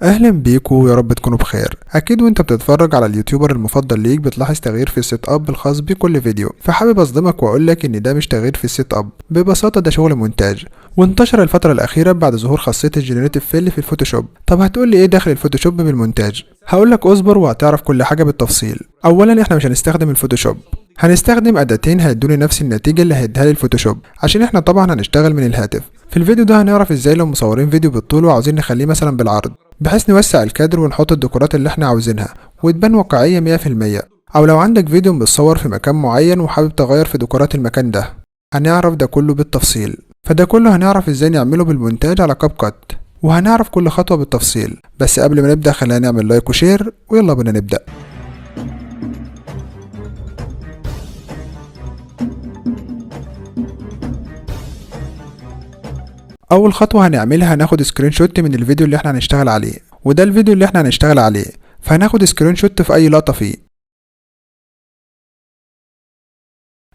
اهلا بيكم ويا رب تكونوا بخير. اكيد وانت بتتفرج على اليوتيوبر المفضل ليك بتلاحظ تغيير في السيت اب الخاص بكل فيديو، فحابب اصدمك واقول لك ان ده مش تغيير في السيت اب، ببساطه ده شغل مونتاج وانتشر الفتره الاخيره بعد ظهور خاصيه الجنريتيف فيل في الفوتوشوب. طب هتقول لي ايه دخل الفوتوشوب بالمونتاج؟ هقول لك اصبر وهتعرف كل حاجه بالتفصيل. اولا احنا مش هنستخدم الفوتوشوب، هنستخدم اداتين هيدوني نفس النتيجه اللي هيديها لي الفوتوشوب، عشان احنا طبعا هنشتغل من الهاتف. في الفيديو ده هنعرف ازاي لو مصورين فيديو بالطول وعاوزين نخليه مثلا بالعرض، بحيث نوسع الكادر ونحط الديكورات اللي احنا عاوزينها وتبان واقعية 100%. او لو عندك فيديو متصور في مكان معين وحابب تغير في ديكورات المكان ده، هنعرف ده كله بالتفصيل. فده كله هنعرف ازاي نعمله بالمونتاج على كاب كات، وهنعرف كل خطوة بالتفصيل. بس قبل ما نبدأ خلينا نعمل لايك وشير، ويلا بينا نبدأ. اول خطوة هنعملها هناخد سكرين شوت من الفيديو اللي احنا هنشتغل عليه، وده الفيديو اللي احنا هنشتغل عليه، فهناخد سكرين شوت في اي لقطة فيه.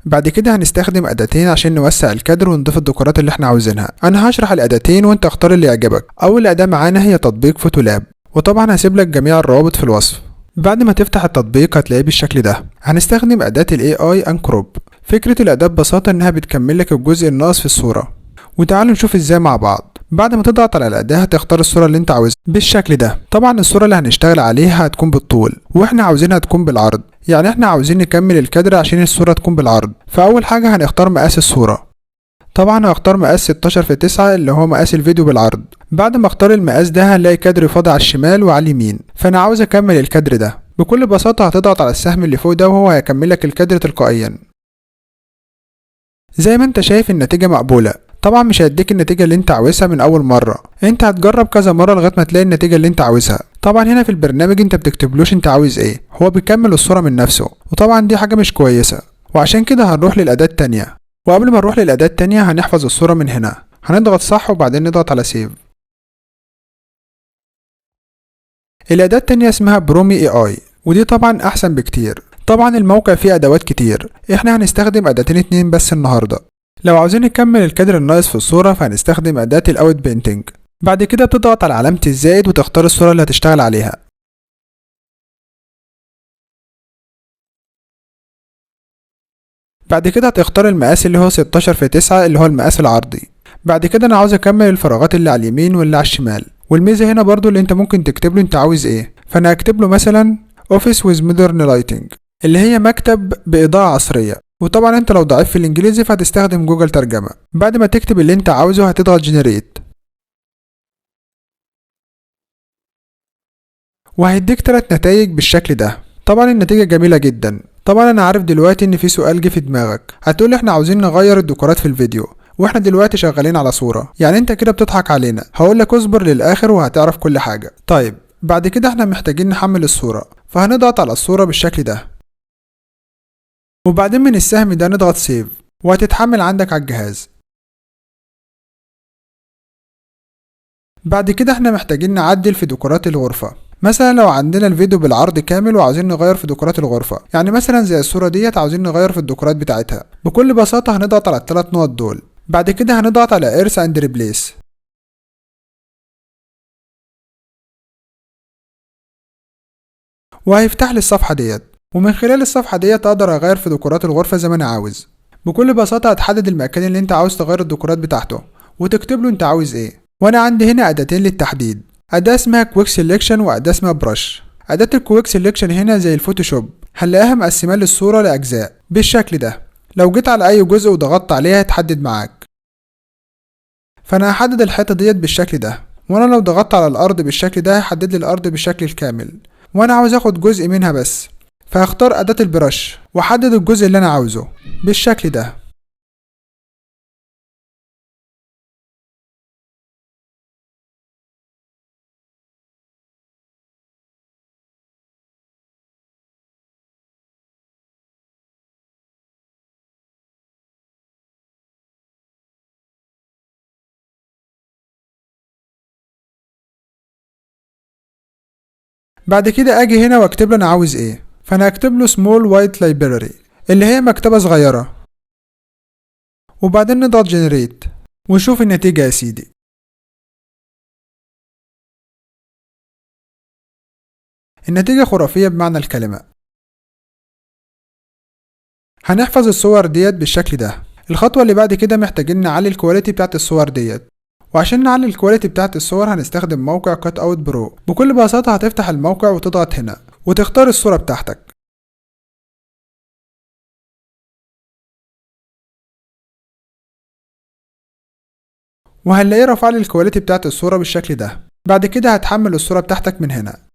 بعد كده هنستخدم اداتين عشان نوسع الكادر ونضيف الديكورات اللي احنا عاوزينها. انا هشرح الاداتين وانت اختار اللي يعجبك. اول اداة معانا هي تطبيق فوتولاب، وطبعا هسيب لك جميع الروابط في الوصف. بعد ما تفتح التطبيق هتلاقيه بالشكل ده. هنستخدم اداة الاي اي انكروب. فكرة الاداة ببساطة انها بتكمل لك الجزء الناقص في الصورة، وتعالوا نشوف ازاي مع بعض. بعد ما تضغط على الأداة هتختار الصورة اللي انت عاوزها بالشكل ده. طبعا الصورة اللي هنشتغل عليها هتكون بالطول، واحنا عاوزينها تكون بالعرض، يعني احنا عاوزين نكمل الكادر عشان الصورة تكون بالعرض. فأول حاجة هنختار مقاس الصورة. طبعا هختار مقاس 16 في 9 اللي هو مقاس الفيديو بالعرض. بعد ما اختار المقاس ده هنلاقي كادر فاضي على الشمال وعلى اليمين، فانا عاوز اكمل الكادر ده. بكل بساطة هتضغط على السهم اللي فوق ده وهو هيكمل لك الكادر تلقائيا. زي ما انت شايف النتيجة مقبولة. طبعا مش هيديك النتيجة اللي انت عاوزها من اول مرة، انت هتجرب كذا مرة لغاية ما تلاقي النتيجة اللي انت عاوزها. طبعا هنا في البرنامج انت بتكتبلوش انت عاوز ايه، هو بيكمل الصورة من نفسه، وطبعا دي حاجة مش كويسة. وعشان كده هنروح للأداة التانية. وقبل ما نروح للأداة التانية هنحفظ الصورة من هنا، هنضغط صح وبعدين نضغط على سيف. الأداة التانية اسمها برومي اي اي، ودي طبعا احسن بكتير. طبعا الموقع فيه ادوات كتير، احنا هنستخدم اداتين اتنين بس النهاردة. لو عاوزين نكمل الكادر الناقص في الصورة فهنستخدم أداة الأوت بينتنج. بعد كده بتضغط على علامة الزائد وتختار الصورة اللي هتشتغل عليها. بعد كده هتختار المقاس اللي هو 16 في 9 اللي هو المقاس العرضي. بعد كده أنا عاوز أكمل الفراغات اللي على اليمين واللي على الشمال. والميزة هنا برضو اللي أنت ممكن تكتب له أنت عاوز إيه، فأنا هكتب له مثلا Office with Modern Lighting، اللي هي مكتب بإضاءة عصرية. وطبعا أنت لو ضعيف في الإنجليزي فهتستخدم جوجل ترجمة. بعد ما تكتب اللي أنت عاوزه هتضغط جنريت، وهيديك 3 نتائج بالشكل ده. طبعا النتيجة جميلة جدا. طبعا انا عارف دلوقتي ان في سؤال جه في دماغك، هتقول احنا عاوزين نغير الديكورات في الفيديو واحنا دلوقتي شغالين على صورة، يعني انت كده بتضحك علينا. هقول لك اصبر للاخر وهتعرف كل حاجة. طيب بعد كده احنا محتاجين نحمل الصورة، فهنضغط على الصورة بالشكل ده، وبعدين من السهم ده نضغط سيف، وهتتحمل عندك على الجهاز. بعد كده احنا محتاجين نعدل في ديكورات الغرفة. مثلا لو عندنا الفيديو بالعرض كامل وعاوزين نغير في ديكورات الغرفة، يعني مثلا زي الصورة ديت عاوزين نغير في الديكورات بتاعتها، بكل بساطة هنضغط على ال3 نقط دول. بعد كده هنضغط على ايرث اند ريبليس، وهيفتح لي الصفحة ديت. ومن خلال الصفحة ديت اقدر اغير في ديكورات الغرفة زي ما انا عاوز. بكل بساطة هتحدد المكان اللي انت عاوز تغير الديكورات بتاعته، وتكتب له انت عاوز ايه. وانا عندي هنا اداتين للتحديد، أداة اسمها كويك سيلكشن وأداة اسمها برش. أداة الكويك سيلكشن هنا زي الفوتوشوب، هنلاقيها مقسمة للصورة لأجزاء بالشكل ده. لو جيت على أي جزء وضغطت عليها هتحدد معاك، فأنا هحدد الحيطة ديت بالشكل ده. وأنا لو ضغطت على الأرض بالشكل ده هيحدد لي الأرض بالشكل الكامل، وأنا عاوز أخد جزء منها بس، فهختار أداة البرش وأحدد الجزء اللي أنا عاوزه بالشكل ده. بعد كده اجي هنا واكتب له انا عاوز ايه، فانا هكتب له small white library اللي هي مكتبة صغيرة، وبعدين نضغط generate ونشوف النتيجة يا سيدي. النتيجة خرافية بمعنى الكلمة. هنحفظ الصور ديت بالشكل ده. الخطوة اللي بعد كده محتاجين نعلي الكواليتي بتاعت الصور ديت، وعشان نعلي الكواليتي بتاعت الصور هنستخدم موقع كات اوت برو. بكل بساطة هتفتح الموقع وتضغط هنا وتختار الصورة بتاعتك، وهنلاقيه رفع لي الكواليتي بتاعت الصورة بالشكل ده. بعد كده هتحمل الصورة بتاعتك من هنا.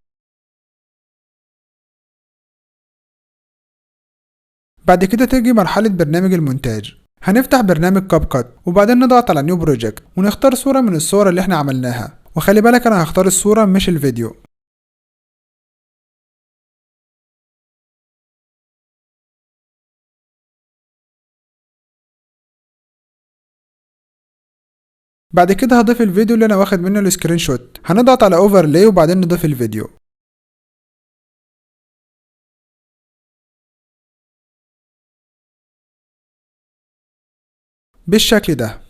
بعد كده تيجي مرحلة برنامج المونتاج. هنفتح برنامج كاب كات وبعدين نضغط على نيو بروجكت ونختار صورة من الصور اللي احنا عملناها، وخلي بالك انا هختار الصورة مش الفيديو. بعد كده هضيف الفيديو اللي انا واخد منه السكرين شوت. هنضغط على اوفرلاي وبعدين نضيف الفيديو بالشكل ده.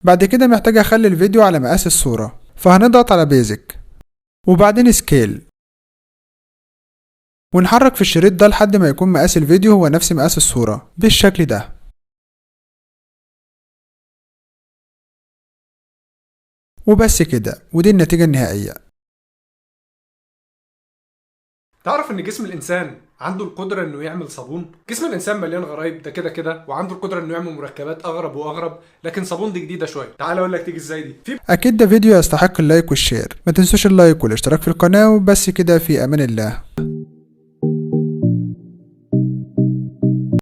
بعد كده محتاج اخلي الفيديو على مقاس الصورة، فهنضغط على بيزك وبعدين سكيل، ونحرك في الشريط ده لحد ما يكون مقاس الفيديو هو نفس مقاس الصورة بالشكل ده. وبس كده، ودي النتيجة النهائية. تعرف ان جسم الانسان عنده القدره انه يعمل صابون؟ جسم الانسان مليان غرايب ده كده كده، وعنده القدره انه يعمل مركبات اغرب واغرب، لكن صابون دي جديده شويه. تعال اقول لك تيجي ازاي دي. اكيد ده فيديو يستحق اللايك والشير. ما تنسوش اللايك والاشتراك في القناة، وبس كده، في امان الله.